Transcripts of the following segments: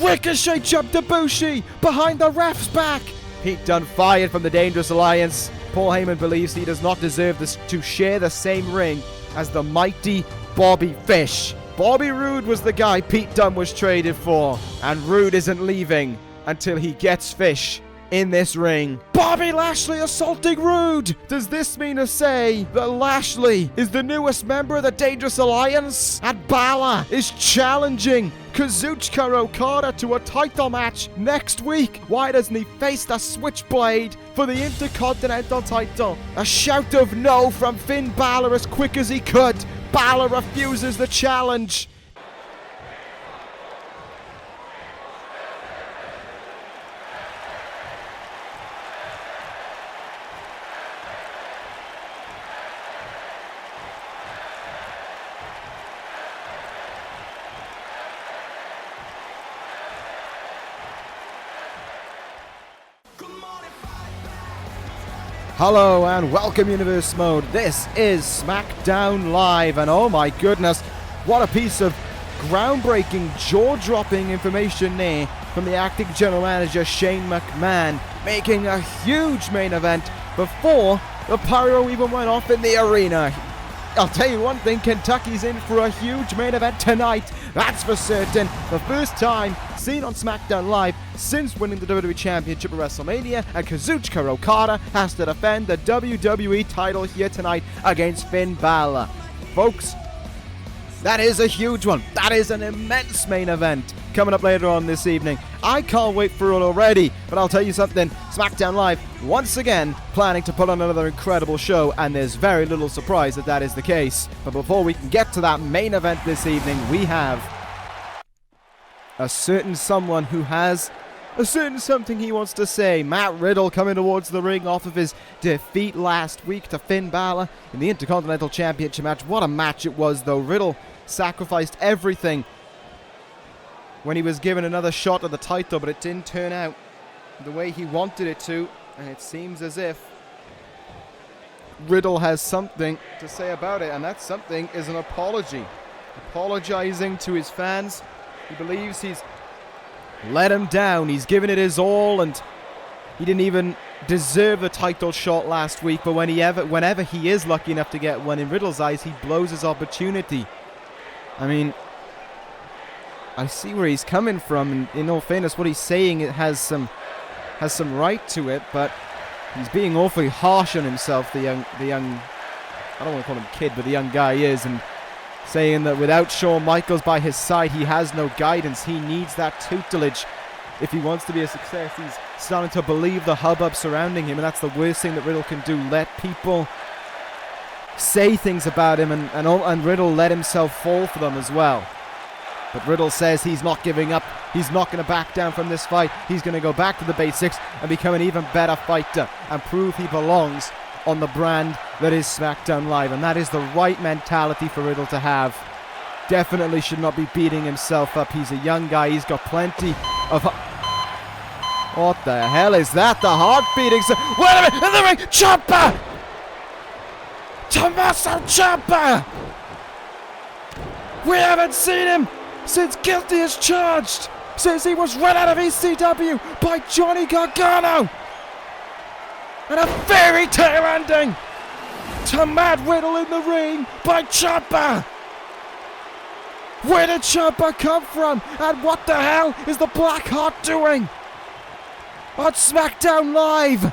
Ricochet jumped Ibushi behind the ref's back. Pete Dunne fired from the Dangerous Alliance. Paul Heyman believes he does not deserve to share the same ring as the mighty Bobby Fish. Bobby Roode was the guy Pete Dunne was traded for, and Roode isn't leaving until he gets Fish in this ring. Bobby Lashley assaulting Roode! Does this mean to say that Lashley is the newest member of the Dangerous Alliance? And Bálor is challenging Kazuchika Okada to a title match next week. Why doesn't he face the Switchblade for the Intercontinental title? A shout of no from Finn Bálor as quick as he could. Bálor refuses the challenge. Hello and welcome Universe Mode. This is Smackdown Live, and oh my goodness, what a piece of groundbreaking, jaw-dropping information there from the acting general manager Shane McMahon, making a huge main event before the pyro even went off in the arena. I'll tell you one thing, Kentucky's in for a huge main event tonight, that's for certain. The first time seen on Smackdown Live since winning the WWE Championship at WrestleMania, and Kazuchika Okada has to defend the WWE title here tonight against Finn Bálor. Folks, that is a huge one. That is an immense main event coming up later on this evening. I can't wait for it already, but I'll tell you something, Smackdown Live, once again, planning to put on another incredible show, and there's very little surprise that that is the case. But before we can get to that main event this evening, we have a certain someone who has a certain something he wants to say. Matt Riddle coming towards the ring off of his defeat last week to Finn Bálor in the Intercontinental Championship match. What a match it was, though. Riddle sacrificed everything when he was given another shot at the title, but it didn't turn out the way he wanted it to, and it seems as if Riddle has something to say about it, and that something is an apology. Apologizing to his fans. He believes he's let him down. He's given it his all, and he didn't even deserve the title shot last week, but whenever he is lucky enough to get one, in Riddle's eyes, he blows his opportunity. I mean, I see where he's coming from, and in all fairness, what he's saying, it has some right to it, but he's being awfully harsh on himself, the young, I don't want to call him kid, but the young guy is, and saying that without Shawn Michaels by his side, he has no guidance. He needs that tutelage if he wants to be a success. He's starting to believe the hubbub surrounding him, and that's the worst thing that Riddle can do. Let people say things about him, and Riddle let himself fall for them as well. But Riddle says he's not giving up. He's not going to back down from this fight. He's going to go back to the basics and become an even better fighter and prove he belongs on the brand that is Smackdown Live, and that is the right mentality for Riddle to have. Definitely should not be beating himself up. He's a young guy. He's got plenty of... What the hell is that? The heart beating... Wait a minute! In the ring! Ciampa! Tommaso Ciampa! We haven't seen him since guilty as charged, since he was run out of ECW by Johnny Gargano. And a fairy tale ending to Matt Riddle in the ring by Ciampa. Where did Ciampa come from? And what the hell is the Black Heart doing on SmackDown Live?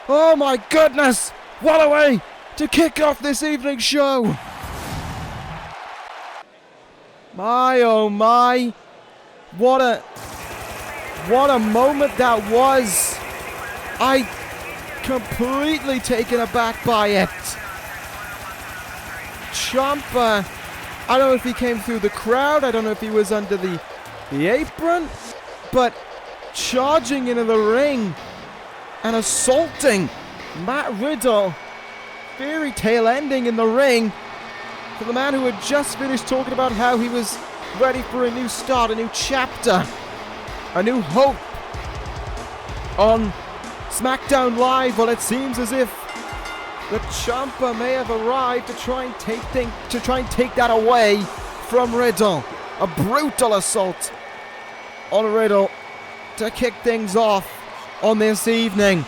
Oh my goodness, what a way to kick off this evening's show. My oh my, what a moment that was. I completely taken aback by it. Ciampa, I don't know if he came through the crowd, I don't know if he was under the apron, but charging into the ring and assaulting Matt Riddle. Fairy tale ending in the ring for the man who had just finished talking about how he was ready for a new start, a new chapter, a new hope on SmackDown Live. Well, it seems as if the Ciampa may have arrived to try and take that away from Riddle. A brutal assault on Riddle to kick things off on this evening.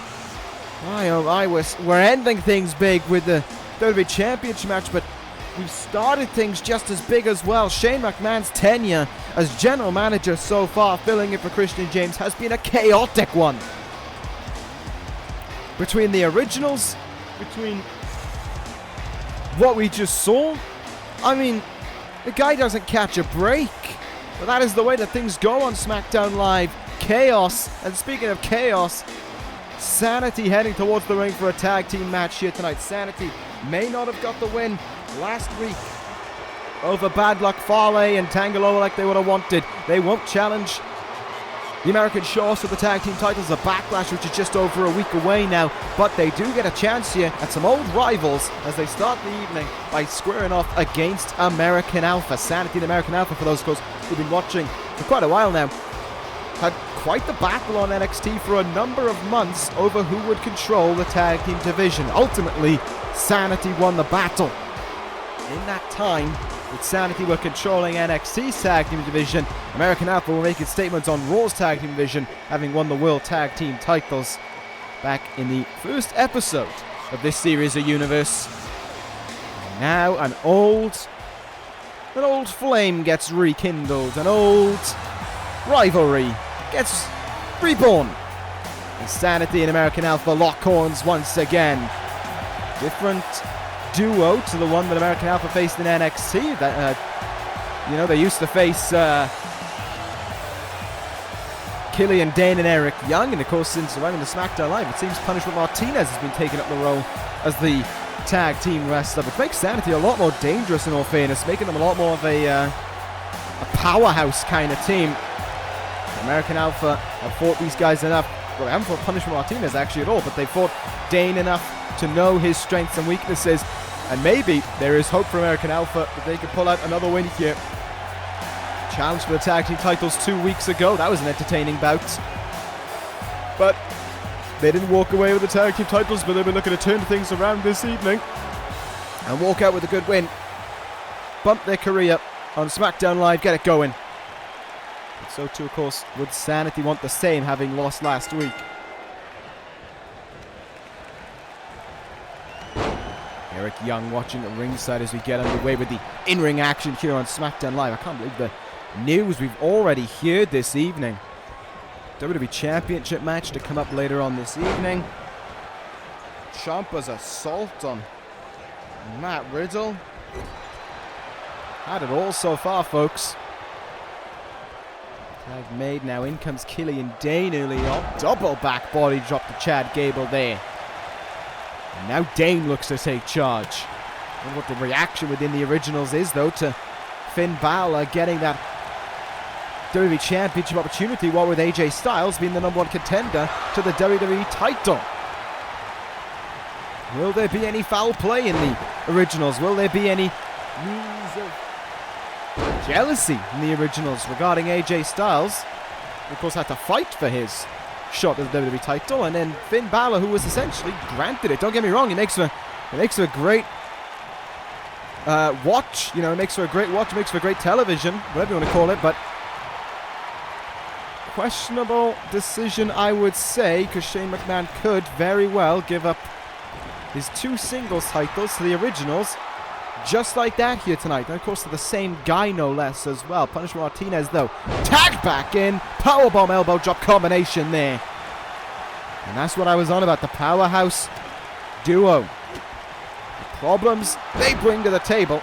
We're ending things big with the WWE Championship match, but we've started things just as big as well. Shane McMahon's tenure as general manager so far, filling in for Christian James, has been a chaotic one. Between the originals, between what we just saw, I mean, the guy doesn't catch a break. But that is the way that things go on SmackDown Live. Chaos. And speaking of chaos, SAnitY heading towards the ring for a tag team match here tonight. SAnitY may not have got the win last week over Bad Luck Fale and Tangaloa like they would have wanted. They won't challenge the American Shores for the tag team titles of Backlash, which is just over a week away now. But they do get a chance here at some old rivals as they start the evening by squaring off against American Alpha. SAnitY and American Alpha, for those of us who've been watching for quite a while now, had quite the battle on NXT for a number of months over who would control the tag team division. Ultimately, SAnitY won the battle. In that time, with SAnitY were controlling NXT's tag team division, American Alpha were making statements on Raw's tag team division, having won the World Tag Team titles back in the first episode of this series of Universe. Now an old flame gets rekindled, an old rivalry gets reborn. And SAnitY and American Alpha lock horns once again. Different duo to the one that American Alpha faced in NXT. They used to face Killian Dane and Eric Young, and of course since arriving to SmackDown Live, it seems Punishment Martinez has been taking up the role as the tag team wrestler, which makes SAnitY a lot more dangerous in all fairness, making them a lot more of a powerhouse kind of team. American Alpha have fought these guys enough. Well, they haven't fought Punishment Martinez actually at all, but they fought Dane enough to know his strengths and weaknesses, and maybe there is hope for American Alpha that they could pull out another win here. Challenge for the tag team titles 2 weeks ago. That was an entertaining bout, but they didn't walk away with the tag team titles, but they've been looking to turn things around this evening and walk out with a good win. Bump their career on SmackDown Live, get it going. And so too, of course, would SAnitY want the same, having lost last week. Eric Young watching at ringside as we get underway with the in-ring action here on SmackDown Live. I can't believe the news we've already heard this evening. WWE Championship match to come up later on this evening. Ciampa's assault on Matt Riddle. Had it all so far, folks. Tag made now. In comes Killian Dane early on. Double back body drop to Chad Gable there. And now Dane looks to take charge. I wonder what the reaction within the originals is, though, to Finn Bálor getting that WWE Championship opportunity, while with AJ Styles being the #1 contender to the WWE title. Will there be any foul play in the originals? Will there be any means of jealousy in the originals regarding AJ Styles? He, of course, had to fight for his shot at the WWE title, and then Finn Bálor, who was essentially granted it. Don't get me wrong, it makes for a great watch. You know, it makes for a great watch, it makes for great television, whatever you want to call it, but questionable decision, I would say, because Shane McMahon could very well give up his 2 singles titles to the originals, just like that here tonight. And of course, to the same guy, no less, as well. Punishment Martinez, though, tagged back in. Powerbomb elbow drop combination there. And that's what I was on about, the powerhouse duo. The problems they bring to the table.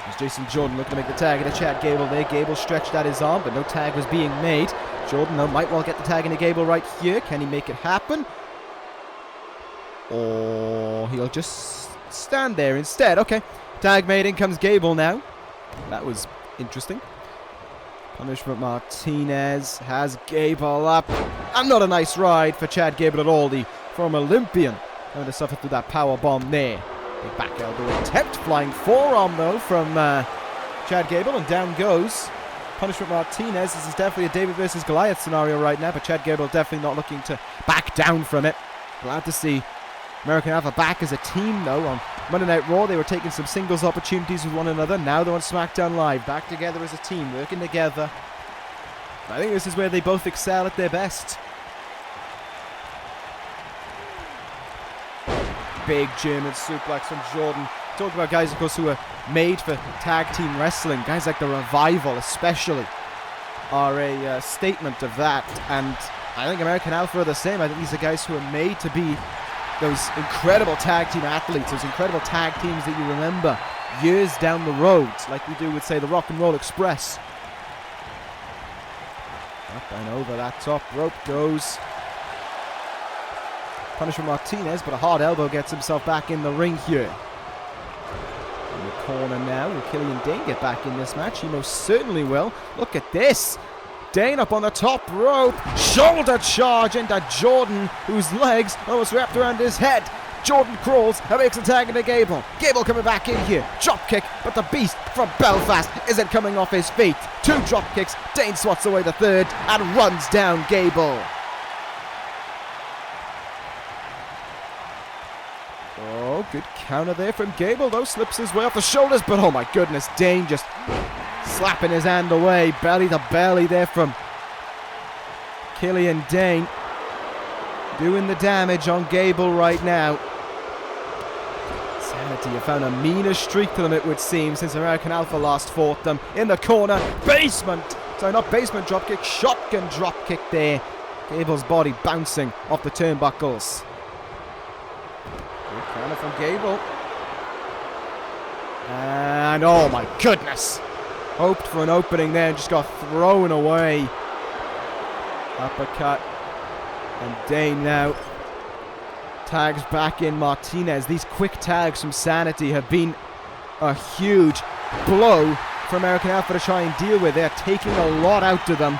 As Jason Jordan looking to make the tag into Chad Gable there. Gable stretched out his arm, but no tag was being made. Jordan, though, might well get the tag into Gable right here. Can he make it happen? Or he'll just stand there instead. Okay, tag made. In comes Gable now. That was interesting. Punishment Martinez has Gable up. And not a nice ride for Chad Gable at all. The former Olympian going to suffer through that power bomb there. Big back elbow attempt. Flying forearm, though, from Chad Gable. And down goes Punishment Martinez. This is definitely a David versus Goliath scenario right now. But Chad Gable definitely not looking to back down from it. Glad to see American Alpha back as a team, though. On Monday Night Raw, they were taking some singles opportunities with one another. Now they're on SmackDown Live, back together as a team, working together. I think this is where they both excel at their best. Big German suplex from Jordan. Talk about guys, of course, who are made for tag team wrestling. Guys like the Revival, especially, are a statement of that. And I think American Alpha are the same. I think these are guys who are made to be those incredible tag team athletes, those incredible tag teams that you remember years down the road, like we do with, say, the Rock and Roll Express. Up and over that top rope goes Punisher Martinez, but a hard elbow gets himself back in the ring here. In the corner now, will Killian Dane get back in this match? He most certainly will. Look at this. Dane up on the top rope. Shoulder charge into Jordan, whose legs almost wrapped around his head. Jordan crawls and makes a tag into Gable. Gable coming back in here. Drop kick, but the beast from Belfast isn't coming off his feet. 2 drop kicks. Dane swats away the third and runs down Gable. Oh, good counter there from Gable, though. Slips his way off the shoulders, but oh my goodness, Dane just slapping his hand away. Belly to belly there from Killian Dane. Doing the damage on Gable right now. SAnitY have found a meaner streak to them, it would seem, since American Alpha last fought them. In the corner, basement. Sorry, not basement dropkick, shotgun dropkick there. Gable's body bouncing off the turnbuckles. Good counter from Gable. And oh my goodness. Hoped for an opening there and just got thrown away. Uppercut. And Dane now tags back in Martinez. These quick tags from SAnitY have been a huge blow for American Alpha to try and deal with. They're taking a lot out of them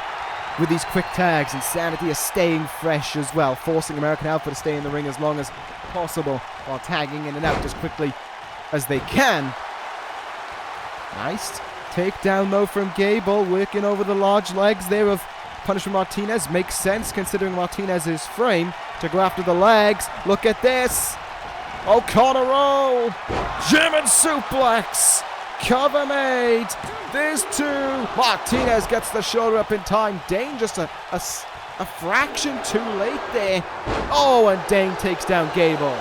with these quick tags, and SAnitY is staying fresh as well, forcing American Alpha to stay in the ring as long as possible while tagging in and out as quickly as they can. Nice takedown though from Gable, working over the large legs there of Punisher Martinez. Makes sense considering Martinez's frame to go after the legs. Look at this. Okada roll. German suplex. Cover made. There's 2. Martinez gets the shoulder up in time. Dane just a fraction too late there. Oh, and Dane takes down Gable.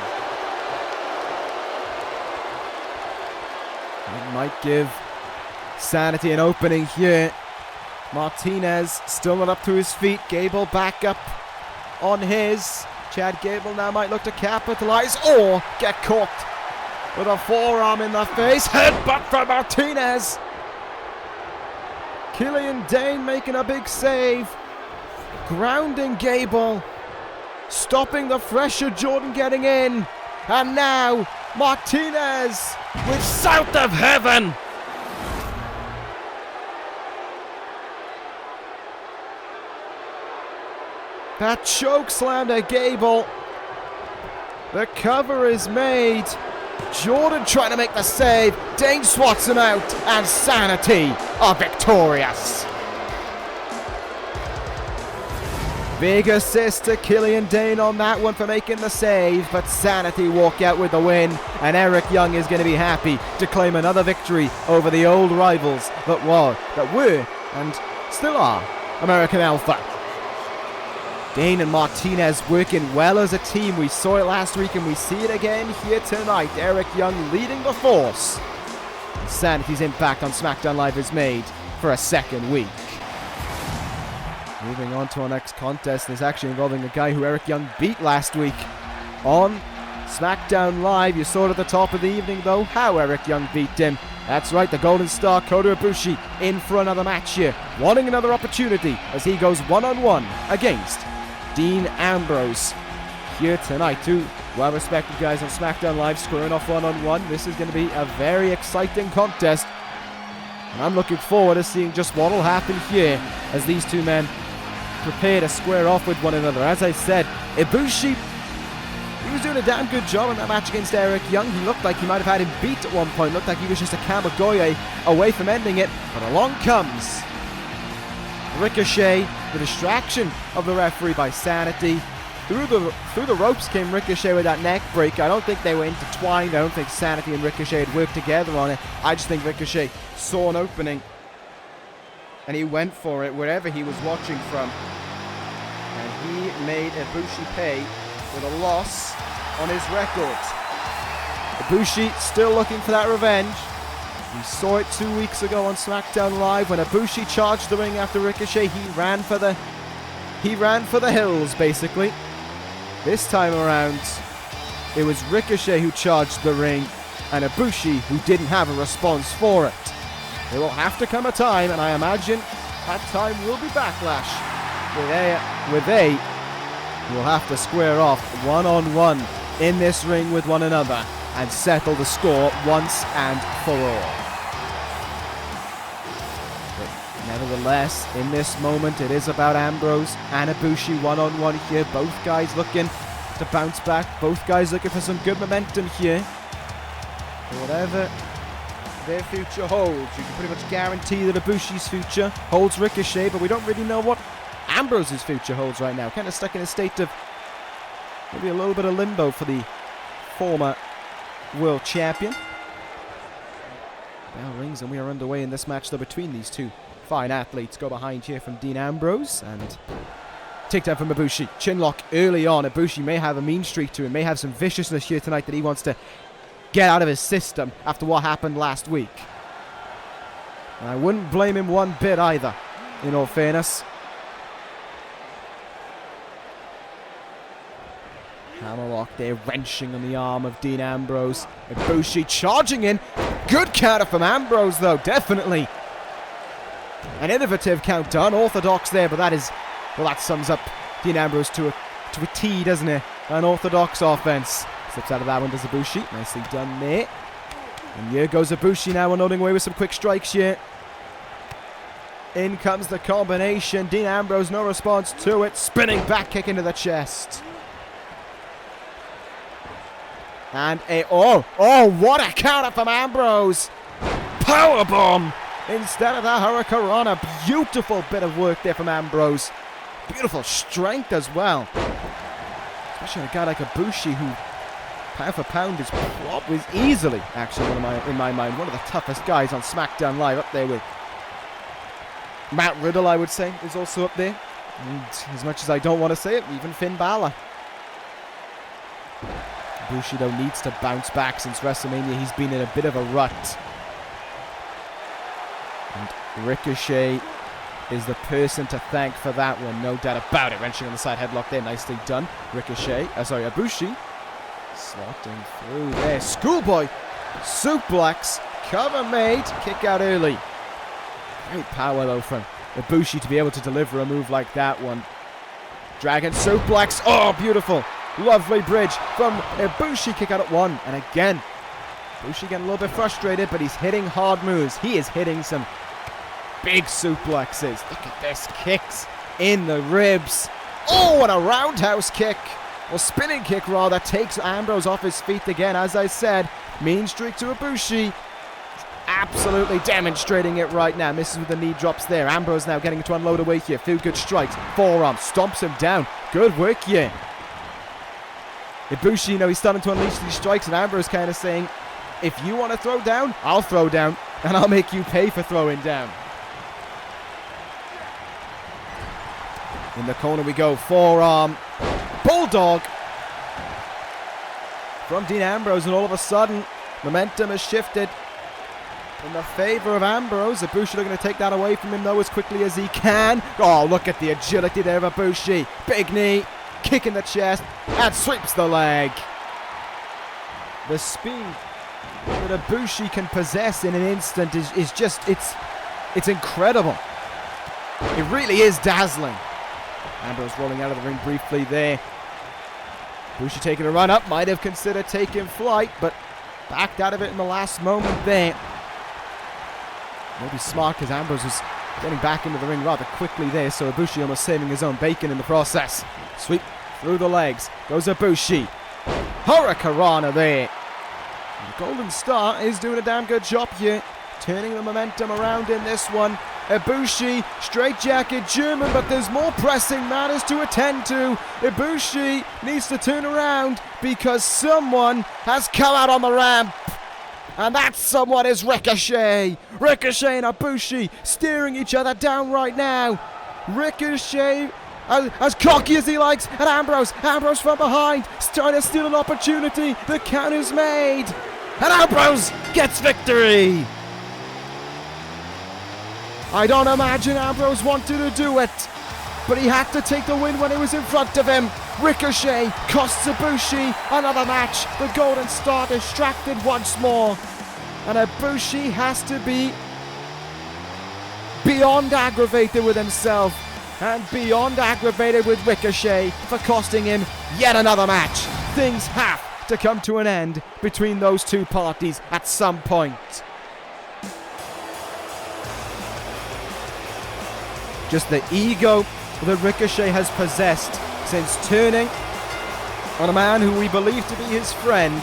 It might give SAnitY an opening here. Martinez still not up to his feet. Gable back up on his. Chad Gable now might look to capitalize or get caught with a forearm in the face. Headbutt from Martinez. Killian Dane making a big save. Grounding Gable. Stopping the fresher Jordan getting in. And now Martinez with South of Heaven. That choke slam to Gable. The cover is made. Jordan trying to make the save. Dane swats him out. And SAnitY are victorious. Big assist to Killian Dane on that one for making the save. But SAnitY walk out with the win. And Eric Young is going to be happy to claim another victory over the old rivals that were and still are American Alpha. Dane and Martinez working well as a team. We saw it last week and we see it again here tonight. Eric Young leading the force. And SAnity's impact on Smackdown Live is made for a second week. Moving on to our next contest. It's actually involving a guy who Eric Young beat last week on Smackdown Live. You saw it at the top of the evening though, how Eric Young beat him. That's right, the Golden Star Kota Ibushi in for another match here. Wanting another opportunity as he goes one-on-one against Dean Ambrose here tonight. 2 well-respected guys on Smackdown Live squaring off one-on-one. This is going to be a very exciting contest. And I'm looking forward to seeing just what will happen here as these 2 men prepare to square off with one another. As I said, Ibushi, he was doing a damn good job in that match against Eric Young. He looked like he might have had him beat at one point. Looked like he was just a Kamigoye away from ending it. But along comes Ricochet, the distraction of the referee by SAnitY. Through the ropes came Ricochet with that neck break. I don't think they were intertwined. I don't think SAnitY and Ricochet had worked together on it. I just think Ricochet saw an opening and he went for it wherever he was watching from. And he made Ibushi pay with a loss on his record. Ibushi still looking for that revenge. We saw it 2 weeks ago on SmackDown Live when Ibushi charged the ring after Ricochet. He ran for the hills, basically. This time around, it was Ricochet who charged the ring and Ibushi who didn't have a response for it. There will have to come a time, and I imagine that time will be Backlash, where they will have to square off one-on-one in this ring with one another and settle the score once and for all. But nevertheless, in this moment, it is about Ambrose and Ibushi one-on-one here. Both guys looking to bounce back. Both guys looking for some good momentum here. Whatever their future holds, you can pretty much guarantee that Ibushi's future holds Ricochet, but we don't really know what Ambrose's future holds right now. Kind of stuck in a state of maybe a little bit of limbo for the former world champion. Bell rings and we are underway in this match though between these two fine athletes. Go behind here from Dean Ambrose and takedown from Ibushi. Chinlock early on. Ibushi may have a mean streak to him, may have some viciousness here tonight that he wants to get out of his system after what happened last week. And I wouldn't blame him one bit either, in all fairness. Hammerlock there, wrenching on the arm of Dean Ambrose. Ibushi charging in. Good counter from Ambrose, though, definitely. An innovative counter, unorthodox there, but that is, well, that sums up Dean Ambrose to a T, doesn't it? An orthodox offense. Slips out of that one, does Ibushi. Nicely done there. And here goes Ibushi now, nodding away with some quick strikes here. In comes the combination. Dean Ambrose, no response to it. Spinning back kick into the chest. And what a counter from Ambrose. Powerbomb instead of the Hurricanrana. Beautiful bit of work there from Ambrose. Beautiful strength as well. Especially a guy like Ibushi who, pound for pound, is easily, actually, in my mind, one of the toughest guys on SmackDown Live. Up there with Matt Riddle, I would say, is also up there. And as much as I don't want to say it, even Finn Bálor. Ibushi, though, needs to bounce back since WrestleMania. He's been in a bit of a rut. And Ricochet is the person to thank for that one, no doubt about it. Wrenching on the side headlock there, nicely done. Ibushi, slotting through there. Schoolboy suplex, cover made, kick out early. Great power, though, from Ibushi to be able to deliver a move like that one. Dragon suplex, oh, beautiful. Lovely bridge from Ibushi, kick out at one. And again, Ibushi getting a little bit frustrated, but he's hitting hard moves. He is hitting some big suplexes. Look at this, kicks in the ribs. Oh, and a roundhouse kick. Well, spinning kick rather, takes Ambrose off his feet again. As I said, mean streak to Ibushi. He's absolutely demonstrating it right now. Misses with the knee drops there. Ambrose now getting to unload away here. Few good strikes. Forearm, stomps him down. Good work here. Ibushi, you know, he's starting to unleash these strikes, and Ambrose kind of saying, if you want to throw down, I'll throw down, and I'll make you pay for throwing down. In the corner we go. Forearm. Bulldog from Dean Ambrose, and all of a sudden, momentum has shifted in the favor of Ambrose. Ibushi looking to take that away from him, though, as quickly as he can. Oh, look at the agility there of Ibushi. Big knee, kick in the chest, and sweeps the leg. The speed that Ibushi can possess in an instant is just, it's incredible. It really is dazzling. Ambrose rolling out of the ring briefly there. Ibushi taking a run up, might have considered taking flight, but backed out of it in the last moment there. Maybe smart, because Ambrose was getting back into the ring rather quickly there, so Ibushi almost saving his own bacon in the process. Sweep through the legs. Goes Ibushi. Hurricanrana there. And the Golden Star is doing a damn good job here, turning the momentum around in this one. Ibushi, straightjacket German, but there's more pressing matters to attend to. Ibushi needs to turn around because someone has come out on the ramp. And that someone is Ricochet. Ricochet and Ibushi steering each other down right now. Ricochet, as cocky as he likes, and Ambrose from behind, trying to steal an opportunity. The count is made, and Ambrose gets victory. I don't imagine Ambrose wanted to do it, but he had to take the win when it was in front of him. Ricochet costs Ibushi another match. The Golden Star distracted once more, and Ibushi has to be beyond aggravated with himself and beyond aggravated with Ricochet for costing him yet another match. Things have to come to an end between those two parties at some point. Just the ego that Ricochet has possessed since turning on a man who we believe to be his friend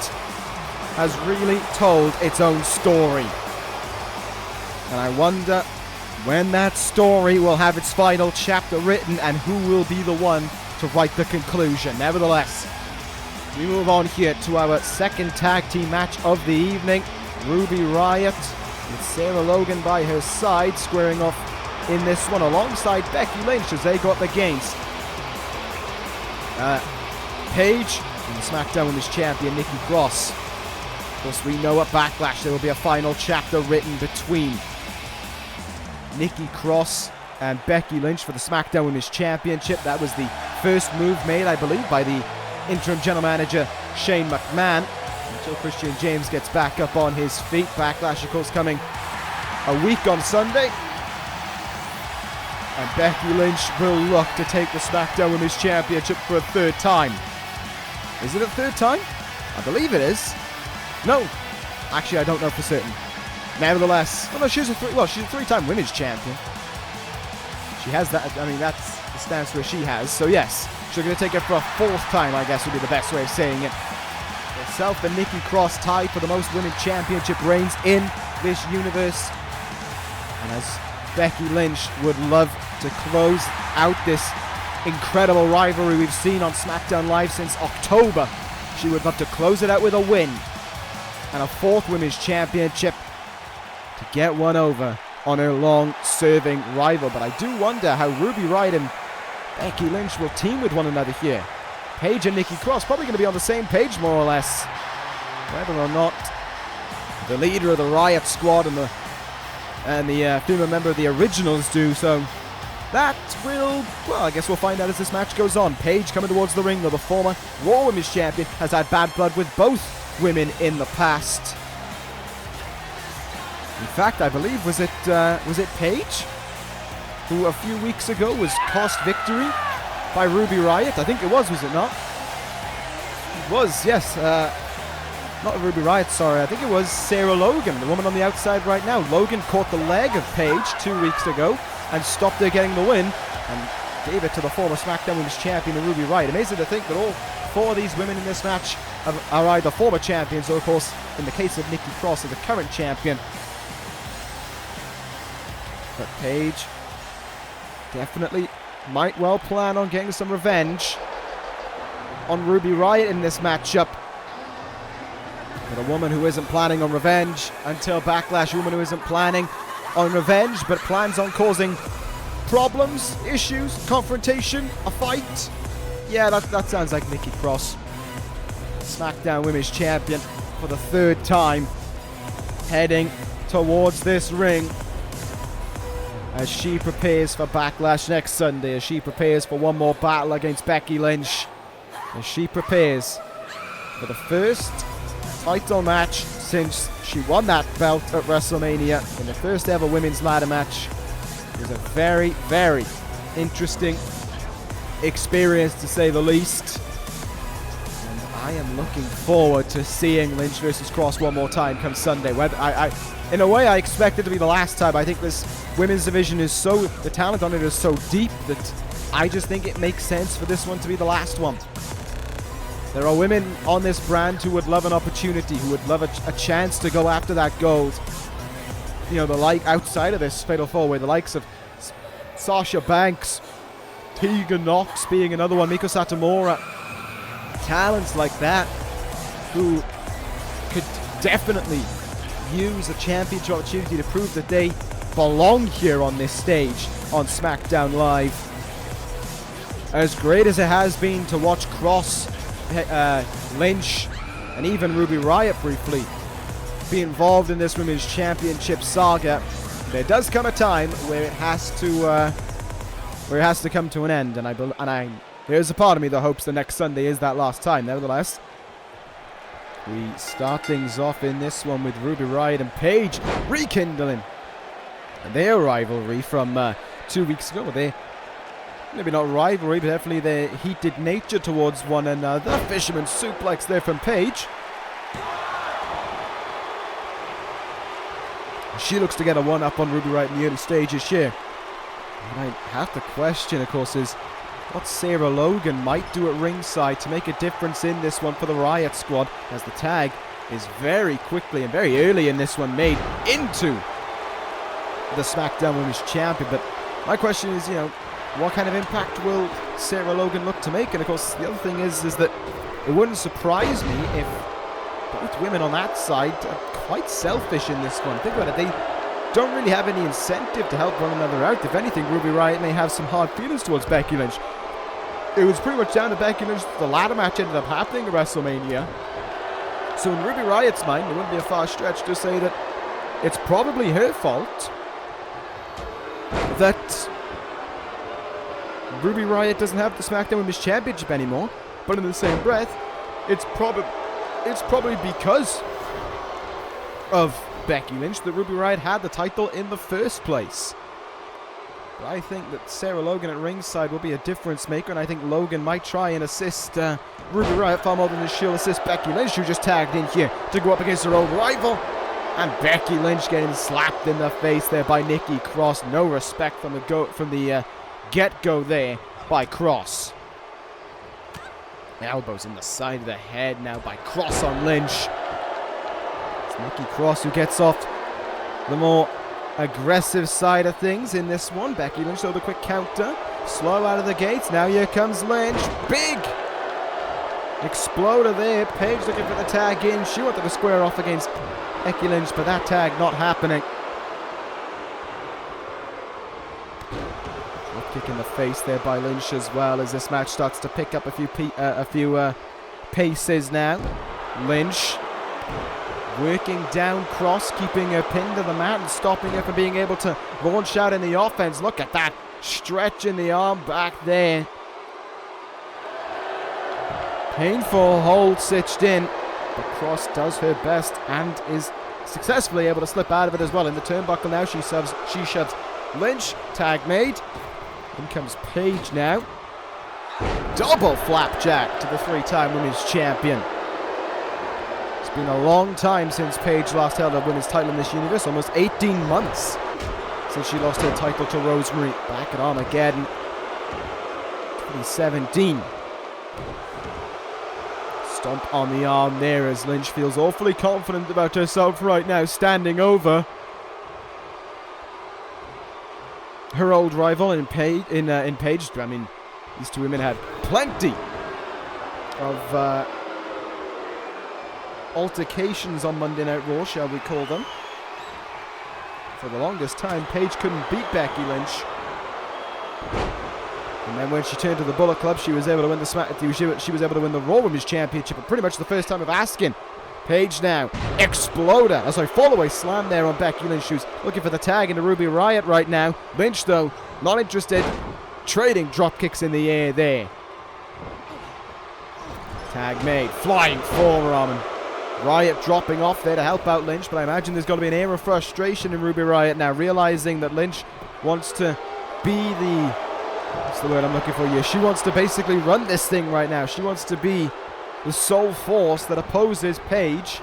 has really told its own story. And I wonder when that story will have its final chapter written and who will be the one to write the conclusion. Nevertheless, we move on here to our second tag team match of the evening. Ruby Riott with Sarah Logan by her side, squaring off in this one alongside Becky Lynch as they go up against Paige and the Smackdown Women's Champion Nikki Cross. Of course, we know at Backlash there will be a final chapter written between Nikki Cross and Becky Lynch for the Smackdown Women's Championship. That was the first move made, I believe, by the interim general manager Shane McMahon, until Christian James gets back up on his feet. Backlash, of course, coming a week on Sunday. And Becky Lynch will look to take the Smackdown Women's Championship for a third time. Is it a third time? I believe it is. No. Actually, I don't know for certain. Nevertheless, well, no, she's a three-time Women's Champion. She has that. I mean, that's the stance where she has. So yes, she's going to take it for a fourth time, I guess would be the best way of saying it. Herself and Nikki Cross tied for the most Women's Championship reigns in this universe. And as Becky Lynch would love to close out this incredible rivalry we've seen on SmackDown Live since October, she would love to close it out with a win and a fourth Women's Championship to get one over on her long-serving rival. But I do wonder how Ruby Riott and Becky Lynch will team with one another here. Paige and Nikki Cross probably going to be on the same page, more or less. Whether or not the leader of the Riott squad and the female member of the Originals do so, that will, well, I guess we'll find out as this match goes on. Paige coming towards the ring, though the former Raw Women's Champion has had bad blood with both women in the past. In fact, I believe, was it Paige who a few weeks ago was cost victory by Ruby Riott? I think it was it not? It was, yes. Not Ruby Riott, sorry. I think it was Sarah Logan, the woman on the outside right now. Logan caught the leg of Paige 2 weeks ago and stopped her getting the win and gave it to the former SmackDown Women's Champion, Ruby Riott. Amazing to think that all four of these women in this match are either former champions or, of course, in the case of Nikki Cross, is the current champion. But Paige definitely might well plan on getting some revenge on Ruby Riott in this matchup. But a woman who isn't planning on revenge until Backlash, a woman who isn't planning on revenge but plans on causing problems, issues, confrontation, a fight. Yeah, that sounds like Nikki Cross. SmackDown Women's Champion for the third time, heading towards this ring as she prepares for Backlash next Sunday, as she prepares for one more battle against Becky Lynch, as she prepares for the first title match since she won that belt at WrestleMania in the first ever women's ladder match. It was a very, very interesting experience, to say the least. And I am looking forward to seeing Lynch versus Cross one more time come Sunday. In a way, I expect it to be the last time. I think this women's division is so, the talent on it is so deep that I just think it makes sense for this one to be the last one. There are women on this brand who would love an opportunity, who would love a chance to go after that gold. You know, the like outside of this Fatal 4-Way, the likes of Sasha Banks, Tegan Knox being another one, Miko Satomura. Talents like that who could definitely use a championship opportunity to prove that they belong here on this stage on SmackDown Live. As great as it has been to watch Cross, Lynch, and even Ruby Riott briefly be involved in this Women's Championship saga, there does come a time where it has to come to an end, and there's a part of me that hopes the next Sunday is that last time. Nevertheless, we start things off in this one with Ruby Riott and Paige rekindling their rivalry from 2 weeks ago. Maybe not rivalry, but definitely their heated nature towards one another. Fisherman suplex there from Paige. She looks to get a one-up on Ruby Riott in the early stages here. And I have to question, of course, is what Sarah Logan might do at ringside to make a difference in this one for the Riott squad, as the tag is very quickly and very early in this one made into the SmackDown Women's Champion. But my question is, what kind of impact will Sarah Logan look to make? And of course, the other thing is that it wouldn't surprise me if both women on that side are quite selfish in this one. Think about it, they don't really have any incentive to help one another out. If anything, Ruby Riott may have some hard feelings towards Becky Lynch. It was pretty much down to Becky Lynch. The ladder match ended up happening at WrestleMania. So in Ruby Riott's mind, it wouldn't be a far stretch to say that it's probably her fault that Ruby Riott doesn't have the SmackDown Women's Championship anymore. But in the same breath, it's probably because of Becky Lynch that Ruby Riott had the title in the first place. But I think that Sarah Logan at ringside will be a difference maker, and I think Logan might try and assist Ruby Riott far more than she'll assist Becky Lynch, who just tagged in here to go up against her old rival. And Becky Lynch getting slapped in the face there by Nikki Cross. No respect from the get-go there by Cross. Elbows in the side of the head now by Cross on Lynch. It's Nikki Cross who gets off the more aggressive side of things in this one. Becky Lynch, though, the quick counter. Slow out of the gates. Now here comes Lynch. Big exploder there. Paige looking for the tag in. She wanted to square off against Becky Lynch, but that tag not happening. Kick in the face there by Lynch as well, as this match starts to pick up a few paces now. Lynch working down Cross, keeping her pinned to the mat and stopping her from being able to launch out in the offense. Look at that stretch in the arm back there. Painful hold stitched in, but Cross does her best and is successfully able to slip out of it as well. In the turnbuckle now, she shoves Lynch. Tag made. In comes Paige now. Double flapjack to the three-time women's champion. It's been a long time since Paige last held a women's title in this universe. Almost 18 months since she lost her title to Rosemary back at Armageddon 2017. Stomp on the arm there as Lynch feels awfully confident about herself right now, standing over her old rival in Paige. I mean, these two women had plenty of altercations on Monday Night Raw, shall we call them. For the longest time, Paige couldn't beat Becky Lynch. And then when she turned to the Bullet Club, she was able to win the she was able to win the Raw Women's Championship, but pretty much the first time of asking. Paige now, exploder, fall-away slam there on Becky Lynch, who's looking for the tag into Ruby Riott right now. Lynch, though, not interested, trading drop kicks in the air there. Tag made, flying forearm, and Riott dropping off there to help out Lynch, but I imagine there's got to be an air of frustration in Ruby Riott now, realizing that Lynch wants to be the, what's the word I'm looking for here? She wants to basically run this thing right now. She wants to be the sole force that opposes Paige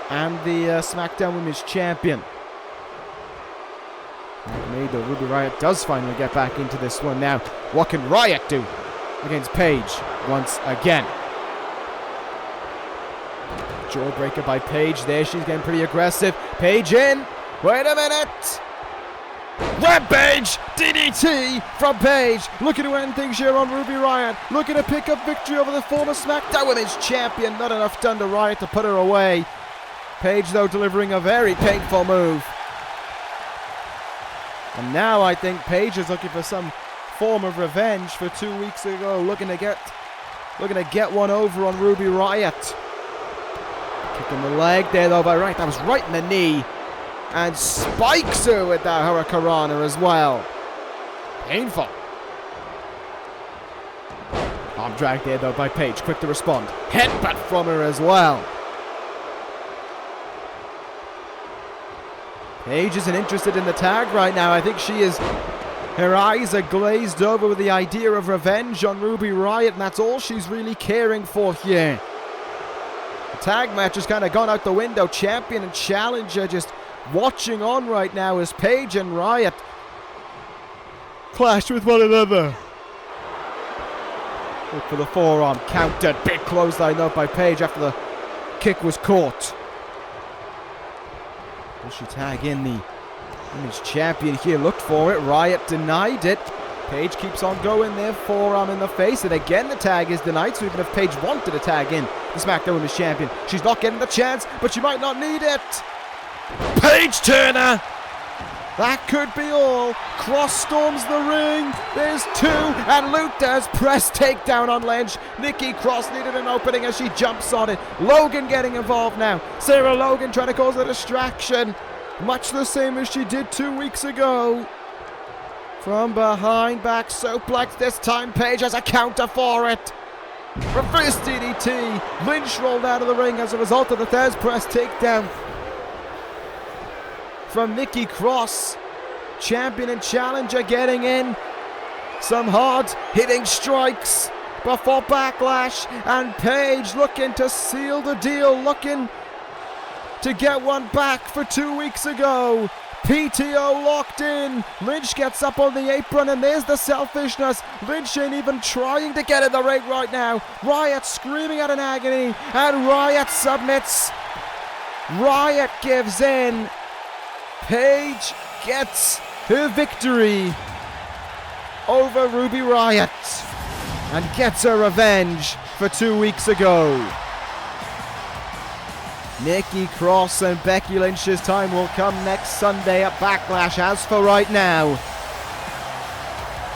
and the SmackDown Women's Champion. Made though, Ruby Riott does finally get back into this one now. What can Riott do against Paige once again? Jawbreaker by Paige there. She's getting pretty aggressive. Paige in. Wait a minute. Rampage DDT from Paige. Looking to end things here on Ruby Riott. Looking to pick up victory over the former Smackdown Women's Champion. Not enough done to Riott to put her away. Paige, though, delivering a very painful move. And now I think Paige is looking for some form of revenge for 2 weeks ago. Looking to get one over on Ruby Riott. Kicking the leg there, though, by Riott. That was right in the knee. And spikes her with that Hurricanrana as well. Painful. Arm drag there, though, by Paige. Quick to respond. Headbutt from her as well. Paige isn't interested in the tag right now. I think her eyes are glazed over with the idea of revenge on Ruby Riott, and that's all she's really caring for here. The tag match has kind of gone out the window. Champion and challenger just watching on right now as Paige and Riott clash with one another. Look for the forearm, countered, big clothesline up by Paige after the kick was caught. Will she tag in the Women's Champion here? Looked for it, Riott denied it. Paige keeps on going there, forearm in the face, and again the tag is denied. So even if Paige wanted to tag in the SmackDown Women's Champion, she's not getting the chance, but she might not need it. Paige Turner! That could be all. Cross storms the ring. There's two, and Luther's press takedown on Lynch. Nikki Cross needed an opening as she jumps on it. Logan getting involved now. Sarah Logan trying to cause a distraction. Much the same as she did 2 weeks ago. From behind, back suplex. This time Paige has a counter for it. Reverse DDT. Lynch rolled out of the ring as a result of the Thesz press takedown from Nikki Cross. Champion and challenger getting in. Some hard hitting strikes before backlash. And Paige looking to seal the deal. Looking to get one back for 2 weeks ago. PTO locked in. Lynch gets up on the apron, and there's the selfishness. Lynch ain't even trying to get in the ring right now. Riott screaming out in agony, and Riott submits. Riott gives in. Paige gets her victory over Ruby Riott and gets her revenge for 2 weeks ago. Nikki Cross and Becky Lynch's time will come next Sunday at Backlash. As for right now,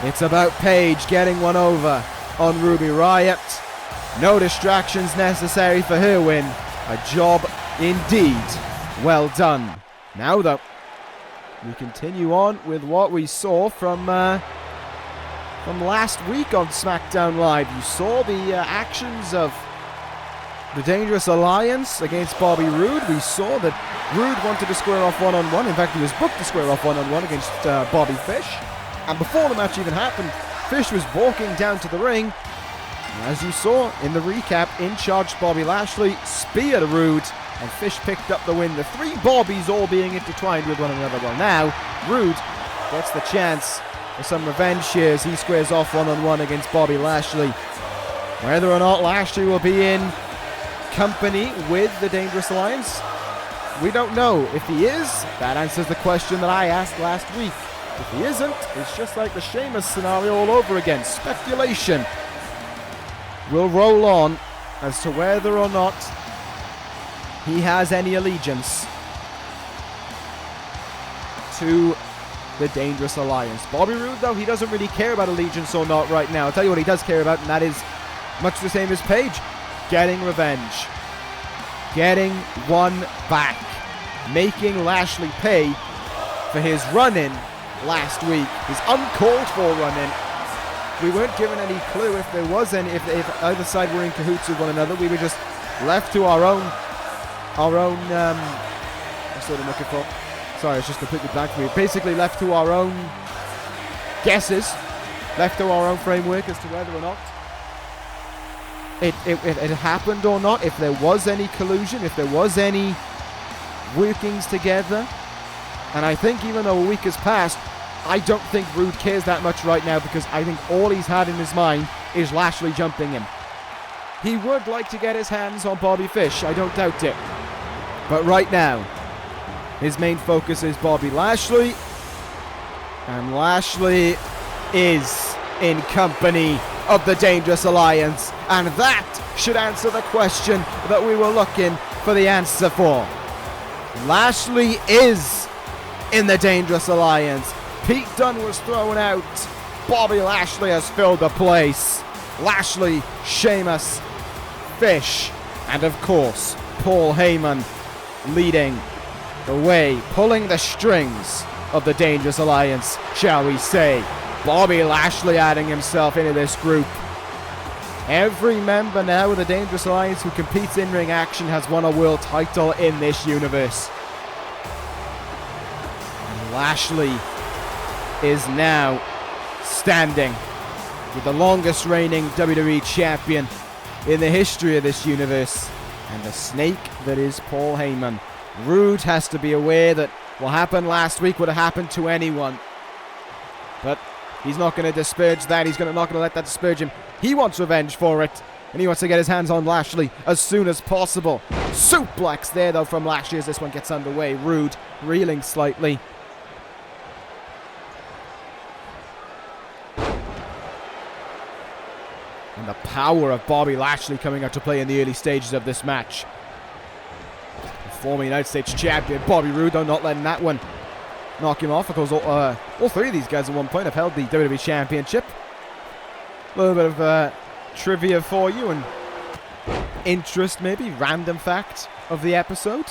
it's about Paige getting one over on Ruby Riott. No distractions necessary for her win. A job indeed well done. Now though, we continue on with what we saw from last week on SmackDown Live. You saw the actions of the Dangerous Alliance against Bobby Roode. We saw that Roode wanted to square off one-on-one. In fact, he was booked to square off one-on-one against Bobby Fish. And before the match even happened, Fish was walking down to the ring. And as you saw in the recap, in charged Bobby Lashley, speared Roode, and Fish picked up the win. The three Bobbies all being intertwined with one another. Well, now Roode gets the chance for some revenge here as he squares off one-on-one against Bobby Lashley. Whether or not Lashley will be in company with the Dangerous Alliance, we don't know. If he is, that answers the question that I asked last week. If he isn't, it's just like the Sheamus scenario all over again. Speculation will roll on as to whether or not he has any allegiance to the Dangerous Alliance. Bobby Roode, though, he doesn't really care about allegiance or not right now. I'll tell you what he does care about, and that is much the same as Paige. Getting revenge. Getting one back. Making Lashley pay for his run-in last week. His uncalled for run-in. We weren't given any clue if there was any, if either side were in cahoots with one another. We were just left to our own what's what I'm looking for? Sorry, it's just completely blank for me. Basically left to our own guesses. Left to our own framework as to whether or not it happened or not, if there was any collusion, if there was any workings together. And I think even though a week has passed, I don't think Roode cares that much right now, because I think all he's had in his mind is Lashley jumping him. He would like to get his hands on Bobby Fish, I don't doubt it. But right now, his main focus is Bobby Lashley. And Lashley is in company of the Dangerous Alliance, and that should answer the question that we were looking for the answer for. Lashley is in the Dangerous Alliance. Pete Dunne was thrown out. Bobby Lashley has filled the place. Lashley, Sheamus, Fish, and of course, Paul Heyman leading the way, pulling the strings of the Dangerous Alliance, shall we say. Bobby Lashley adding himself into this group. Every member now of the Dangerous Alliance who competes in ring action has won a world title in this universe. And Lashley is now standing with the longest reigning WWE champion in the history of this universe, and the snake that is Paul Heyman. Roode has to be aware that what happened last week would have happened to anyone, but he's not going to disparage that. He's not going to let that disparage him. He wants revenge for it, and he wants to get his hands on Lashley as soon as possible. Suplex there, though, from Lashley as this one gets underway. Roode reeling slightly. And the power of Bobby Lashley coming out to play in the early stages of this match. The former United States champion, Bobby Roode, though, not letting that one knock him off. Of course, all three of these guys at one point have held the WWE Championship. A little bit of trivia for you and interest, maybe, random fact of the episode.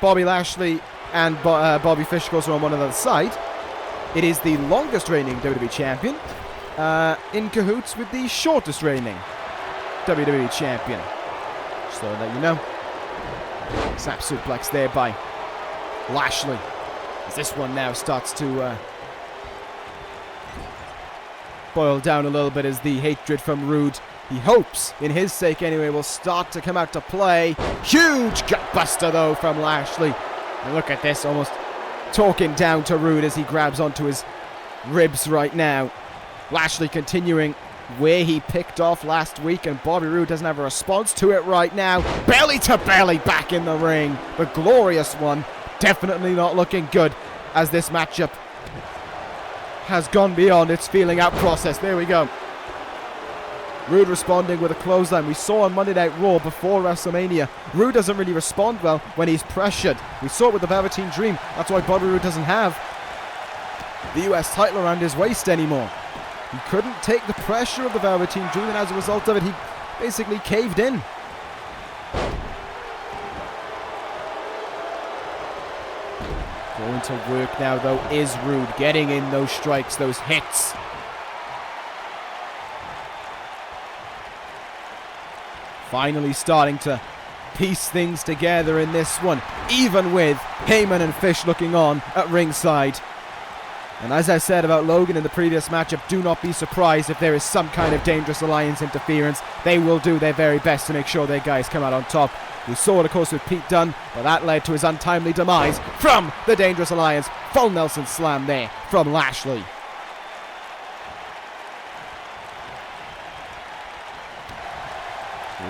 Bobby Lashley and Bobby Fish, of course, are on one other side. It is the longest reigning WWE champion, in cahoots with the shortest reigning WWE champion. Just thought I'd let you know. Snap suplex there by Lashley, as this one now starts to boil down a little bit as the hatred from Roode, he hopes, in his sake anyway, will start to come out to play. Huge gutbuster, though, from Lashley. And look at this, almost talking down to Roode as he grabs onto his ribs right now. Lashley continuing where he picked off last week, and Bobby Roode doesn't have a response to it right now. Belly to belly back in the ring. The glorious one. Definitely not looking good as this matchup has gone beyond its feeling out process. There we go. Roode responding with a clothesline. We saw on Monday Night Raw before WrestleMania, Roode doesn't really respond well when he's pressured. We saw it with the Velveteen Dream. That's why Bobby Roode doesn't have the US title around his waist anymore. He couldn't take the pressure of the Velveteen Dream, and as a result of it, he basically caved in. Going to work now, though, is Roode, getting in those strikes, those hits. Finally starting to piece things together in this one, even with Heyman and Fish looking on at ringside. And as I said about Logan in the previous matchup, do not be surprised if there is some kind of Dangerous Alliance interference. They will do their very best to make sure their guys come out on top. We saw it, of course, with Pete Dunne, but that led to his untimely demise from the Dangerous Alliance. Full Nelson slam there from Lashley.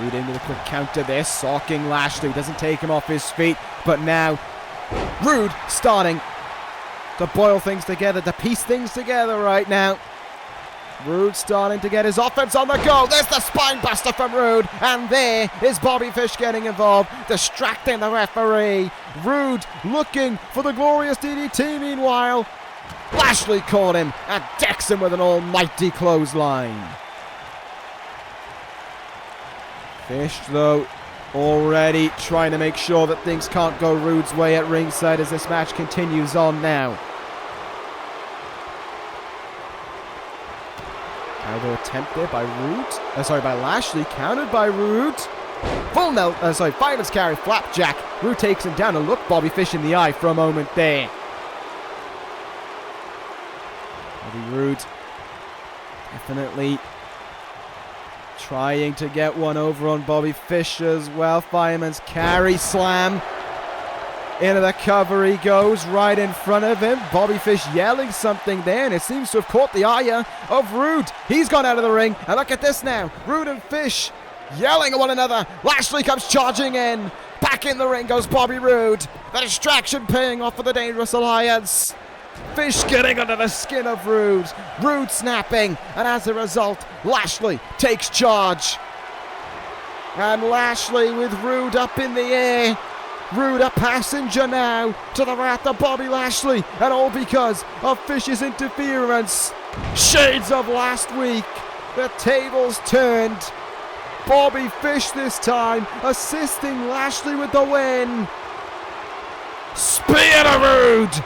Roode into the quick counter there, socking Lashley. Doesn't take him off his feet, but now Roode starting to boil things together, to piece things together right now. Roode starting to get his offense on the go. There's the spine buster from Roode, and there is Bobby Fish getting involved, distracting the referee. Roode looking for the glorious DDT meanwhile. Lashley caught him and decks him with an almighty clothesline. Fish, though, already trying to make sure that things can't go Roode's way at ringside as this match continues on now. Another attempt there by Roode. By Lashley, countered by Roode. Fireman's carry, flapjack. Roode takes him down, and look Bobby Fish in the eye for a moment there. Bobby Roode definitely trying to get one over on Bobby Fish as well. Fireman's carry, slam. Into the cover he goes, right in front of him. Bobby Fish yelling something there, and it seems to have caught the eye of Roode. He's gone out of the ring, and look at this now. Roode and Fish yelling at one another. Lashley comes charging in. Back in the ring goes Bobby Roode. The distraction paying off for the Dangerous Alliance. Fish getting under the skin of Roode. Roode snapping, and as a result, Lashley takes charge. And Lashley with Roode up in the air. Roode a passenger now to the wrath of Bobby Lashley, and all because of Fish's interference. Shades of last week. The tables turned. Bobby Fish this time assisting Lashley with the win. Spear to Roode.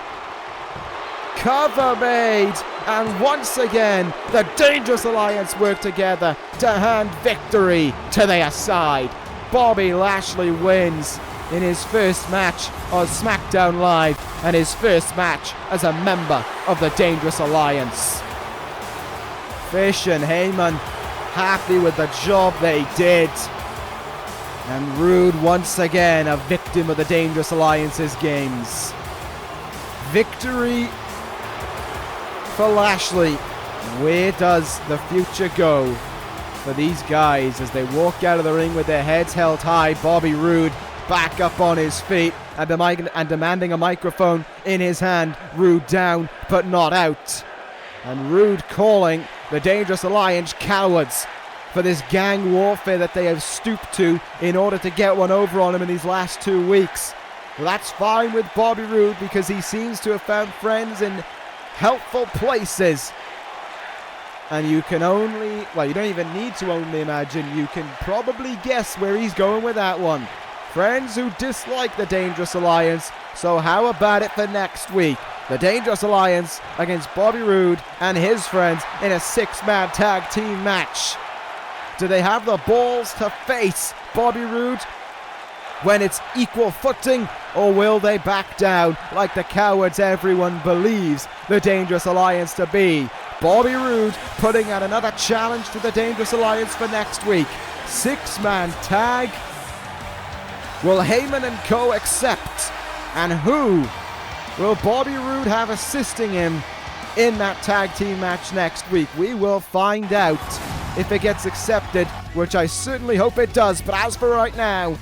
Cover made, and once again the Dangerous Alliance work together to hand victory to their side. Bobby Lashley wins in his first match on SmackDown Live and his first match as a member of the Dangerous Alliance. Fish and Heyman happy with the job they did. And Roode once again a victim of the Dangerous Alliance's games. Victory for Lashley. Where does the future go for these guys as they walk out of the ring with their heads held high? Bobby Roode back up on his feet and demanding a microphone in his hand. Roode down but not out. And Roode calling the Dangerous Alliance cowards for this gang warfare that they have stooped to in order to get one over on him in these last 2 weeks. Well, that's fine with Bobby Roode because he seems to have found friends in helpful places. And you can only, well, you don't even need to only imagine, you can probably guess where he's going with that one. Friends who dislike the Dangerous Alliance, so how about it for next week? The Dangerous Alliance against Bobby Roode and his friends in a 6-man tag team match. Do they have the balls to face Bobby Roode when it's equal footing, or will they back down like the cowards everyone believes the Dangerous Alliance to be? Bobby Roode putting out another challenge to the Dangerous Alliance for next week. 6-man tag. Will Heyman and co accept? And who will Bobby Roode have assisting him in that tag team match next week? We will find out if it gets accepted, which I certainly hope it does. But as for right now,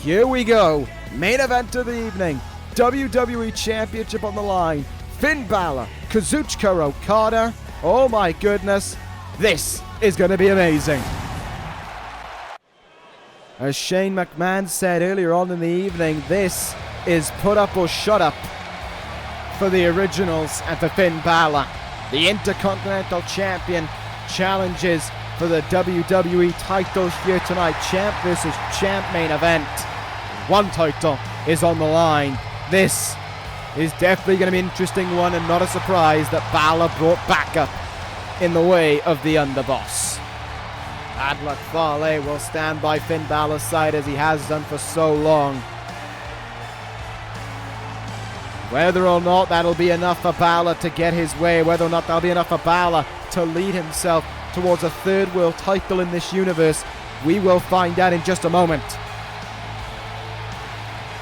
here we go. Main event of the evening. WWE Championship on the line. Finn Bálor, Kazuchika Okada. Oh my goodness. This is going to be amazing. As Shane McMahon said earlier on in the evening, this is put up or shut up for the originals and for Finn Bálor. The Intercontinental Champion challenges for the WWE title here tonight. Champ versus champ main event. One title is on the line. This is definitely going to be an interesting one, and not a surprise that Bálor brought backup in the way of the underboss. Bad Luck Fale will stand by Finn Bálor's side as he has done for so long. Whether or not that'll be enough for Bálor to get his way, whether or not that'll be enough for Bálor to lead himself towards a third world title in this universe, we will find out in just a moment.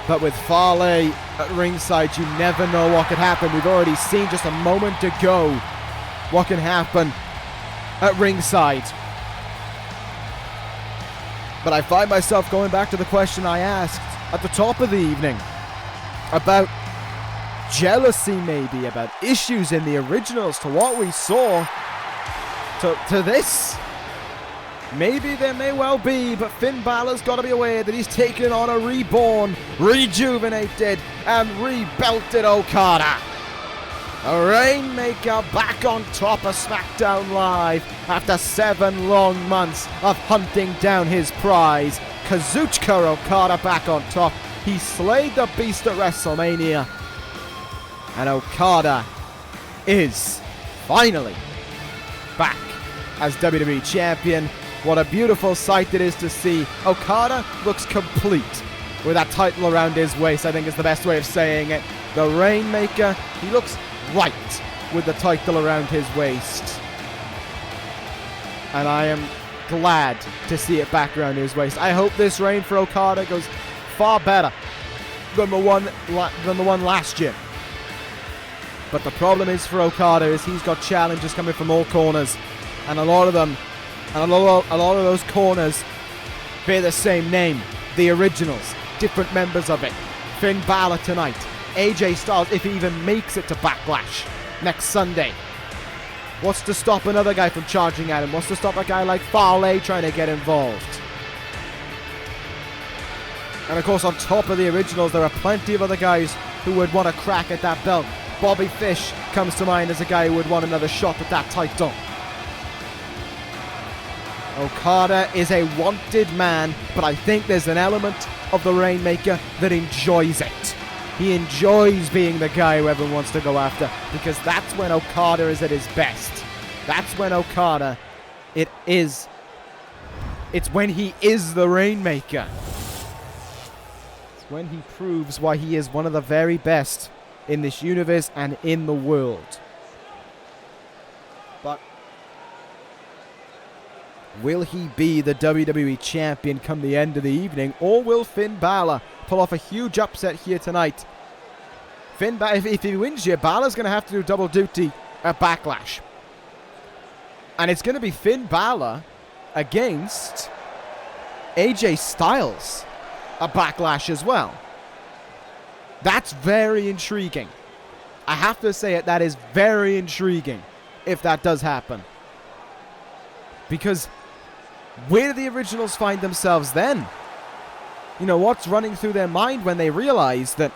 But with Fale at ringside, you never know what could happen. We've already seen just a moment ago what can happen at ringside. But I find myself going back to the question I asked at the top of the evening about jealousy, maybe, about issues in the originals to what we saw to this. Maybe there may well be, but Finn Bálor's got to be aware that he's taken on a reborn, rejuvenated, and rebelted Okada. A Rainmaker back on top of SmackDown Live after 7 long months of hunting down his prize. Kazuchika Okada back on top. He slayed the beast at WrestleMania. And Okada is finally back as WWE Champion. What a beautiful sight it is to see. Okada looks complete with that title around his waist, I think is the best way of saying it. The Rainmaker, he looks right with the title around his waist. And I am glad to see it back around his waist. I hope this reign for Okada goes far better than the one last year. But the problem is for Okada is he's got challenges coming from all corners, and a lot of them, and a lot of those corners bear the same name, the originals, different members of it. Finn Bálor tonight AJ Styles if he even makes it to Backlash next Sunday? What's to stop another guy from charging at him? What's to stop a guy like Fale trying to get involved? And of course, on top of the originals, there are plenty of other guys who would want a crack at that belt. Bobby Fish comes to mind as a guy who would want another shot at that title. Okada is a wanted man, but I think there's an element of the Rainmaker that enjoys it. He enjoys being the guy who everyone wants to go after, because that's when Okada is at his best. That's when Okada, it's when he is the Rainmaker. It's when he proves why he is one of the very best in this universe and in the world. But will he be the WWE Champion come the end of the evening, or will Finn Bálor pull off a huge upset here tonight? If he wins here, Balor's going to have to do double duty at Backlash. And it's going to be Finn Bálor against AJ Styles at Backlash as well. That's very intriguing. I have to say it, that is very intriguing if that does happen. Because where do the originals find themselves then? You know, what's running through their mind when they realize that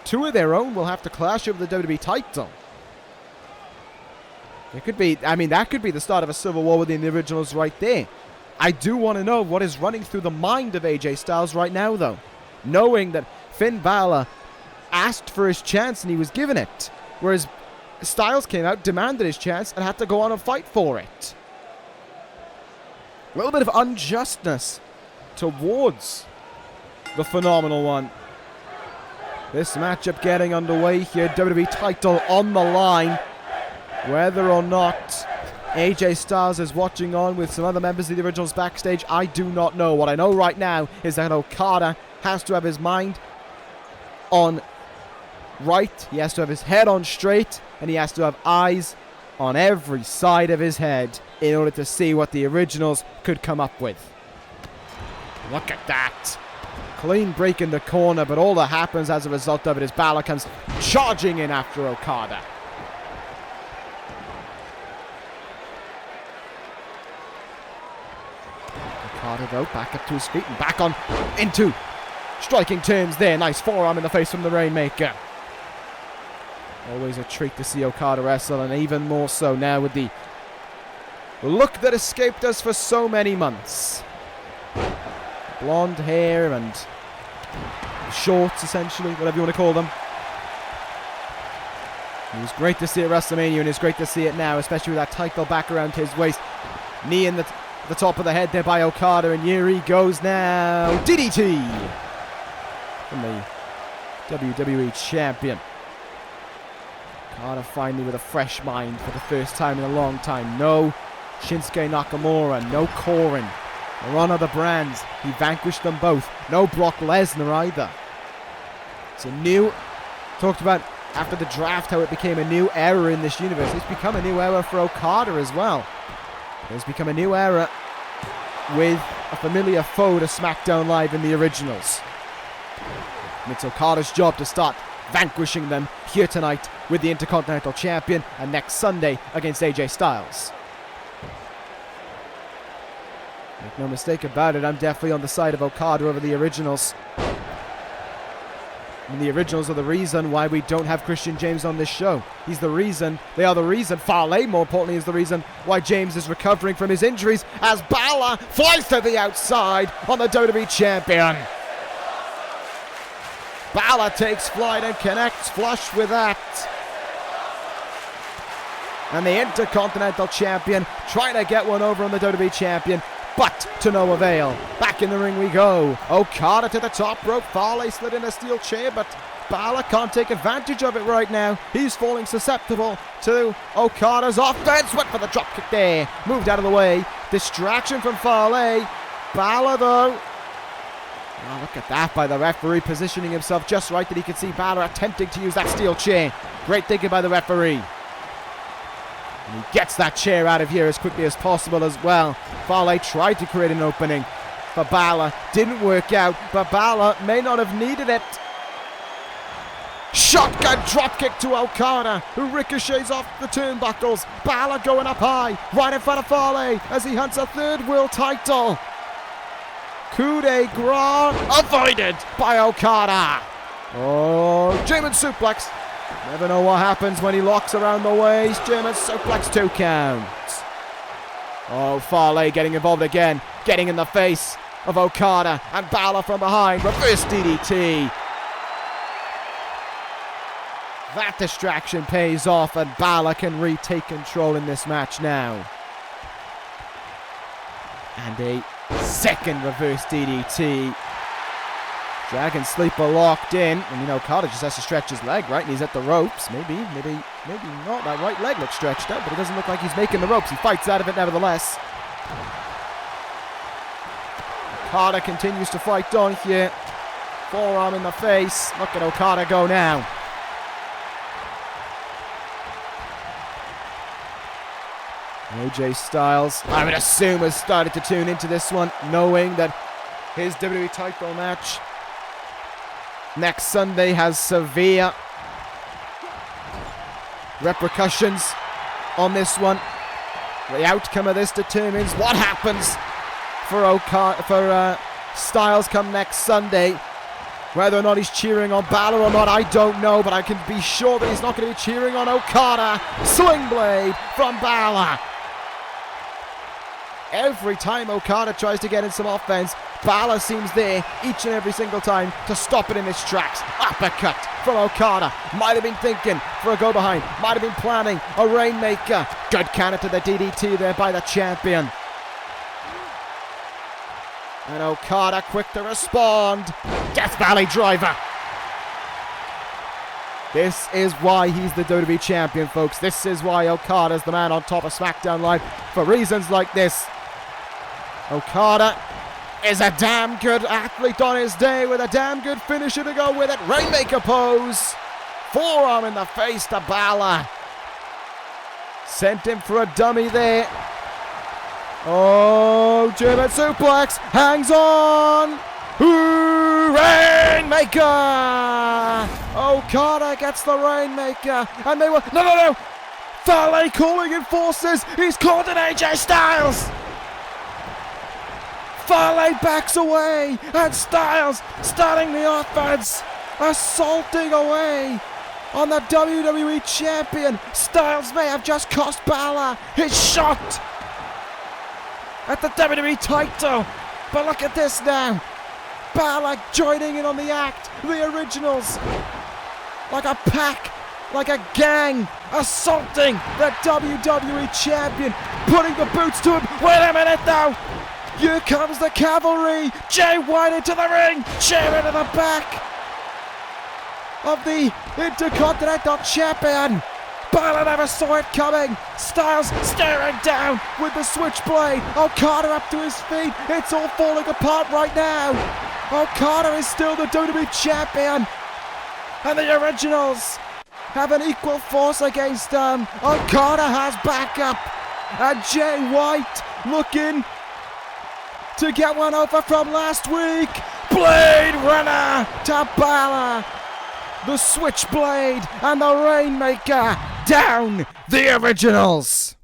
two of their own will have to clash over the WWE title? It could be, that could be the start of a civil war within the originals right there. I do want to know what is running through the mind of AJ Styles right now, though. Knowing that Finn Bálor asked for his chance and he was given it. Whereas Styles came out, demanded his chance, and had to go on and fight for it. A little bit of unjustness towards the Phenomenal One. This matchup getting underway here. WWE title on the line. Whether or not AJ Styles is watching on with some other members of the originals backstage, I do not know. What I know right now is that Okada has to have his mind on right. He has to have his head on straight. And he has to have eyes on every side of his head in order to see what the originals could come up with. Look at that. Clean break in the corner, but all that happens as a result of it is Bálor comes charging in after Okada. Okada, though, back up to his feet and back on into striking terms there. Nice forearm in the face from the Rainmaker. Always a treat to see Okada wrestle, and even more so now with the look that escaped us for so many months. Blonde hair and shorts, essentially, whatever you want to call them. It was great to see at WrestleMania, and it's great to see it now, especially with that title back around his waist. Knee in the top of the head there by Okada, and here he goes now. DDT from the WWE Champion. Okada finally with a fresh mind for the first time in a long time. No Shinsuke Nakamura, no Corin. They're on other brands. He vanquished them both. No Brock Lesnar either. It's a new... Talked about after the draft how it became a new era in this universe. It's become a new era for Okada as well. It's become a new era with a familiar foe to SmackDown Live in the originals. And it's Okada's job to start vanquishing them here tonight with the Intercontinental Champion and next Sunday against AJ Styles. Make no mistake about it, I'm definitely on the side of Okada over the originals. And the originals are the reason why we don't have Christian James on this show. He's the reason, they are the reason, Fale more importantly is the reason why James is recovering from his injuries as Bálor flies to the outside on the WWE Champion. Bálor takes flight and connects flush with that. And the Intercontinental Champion trying to get one over on the WWE Champion, but to no avail. Back in the ring we go. Okada to the top rope. Fale slid in a steel chair, but Bálor can't take advantage of it right now. He's falling susceptible to Okada's offense. Went for the dropkick there. Moved out of the way. Distraction from Fale. Bálor though. Oh, look at that by the referee, positioning himself just right that he could see Bálor attempting to use that steel chair. Great thinking by the referee. And he gets that chair out of here as quickly as possible as well. Fale tried to create an opening for Bálor. Didn't work out, but Bálor may not have needed it. shotgun dropkick to Okada, who ricochets off the turnbuckles. Bálor going up high, right in front of Fale as he hunts a third world title. Coup de grace avoided by Okada. Oh, German suplex. Never know what happens when he locks around the waist. German suplex, 2 count. Oh, Fale getting involved again, getting in the face of Okada, and Bálor from behind. Reverse DDT. That distraction pays off, and Bálor can retake control in this match now. And a second reverse DDT. Dragon Sleeper locked in, and Okada just has to stretch his leg, right? And he's at the ropes. Maybe not. That right leg looks stretched out, but it doesn't look like he's making the ropes. He fights out of it nevertheless. Okada continues to fight on here. Forearm in the face. Look at Okada go now. AJ Styles, I would assume, has started to tune into this one, knowing that his WWE title match next Sunday has severe repercussions on this one. The outcome of this determines what happens for Styles come next Sunday. Whether or not he's cheering on Bálor or not, I don't know, but I can be sure that he's not going to be cheering on Okada. Sling blade from Bálor. Every time Okada tries to get in some offense, Bálor seems there each and every single time to stop it in its tracks. Uppercut from Okada. Might have been thinking for a go behind. Might have been planning a Rainmaker. Good counter to the DDT there by the champion. And Okada quick to respond. Death Valley driver. This is why he's the WWE champion, folks. This is why Okada's the man on top of Smackdown Live. For reasons like this. Okada is a damn good athlete on his day with a damn good finisher to go with it. Rainmaker pose. Forearm in the face to Bálor. Sent him for a dummy there. Oh, German suplex. Hangs on. Rainmaker. Okada gets the Rainmaker. And they were... No. Fale calling in forces. He's called an AJ Styles. Fale backs away, and Styles starting the offense, assaulting away on the WWE Champion. Styles may have just cost Bálor his shot at the WWE title, but look at this now. Bálor joining in on the act, the originals, like a pack, like a gang, assaulting the WWE Champion, putting the boots to him. Wait a minute now. Here comes the cavalry. Jay White into the ring. Chair into the back of the Intercontinental Champion. Bálor never saw it coming. Styles staring down with the switchblade. Okada up to his feet. It's all falling apart right now. Okada is still the WWE Champion. And the originals have an equal force against them. Okada has backup. And Jay White looking to get one over from last week. Blade Runner to Bálor. The Switchblade and the Rainmaker down the originals.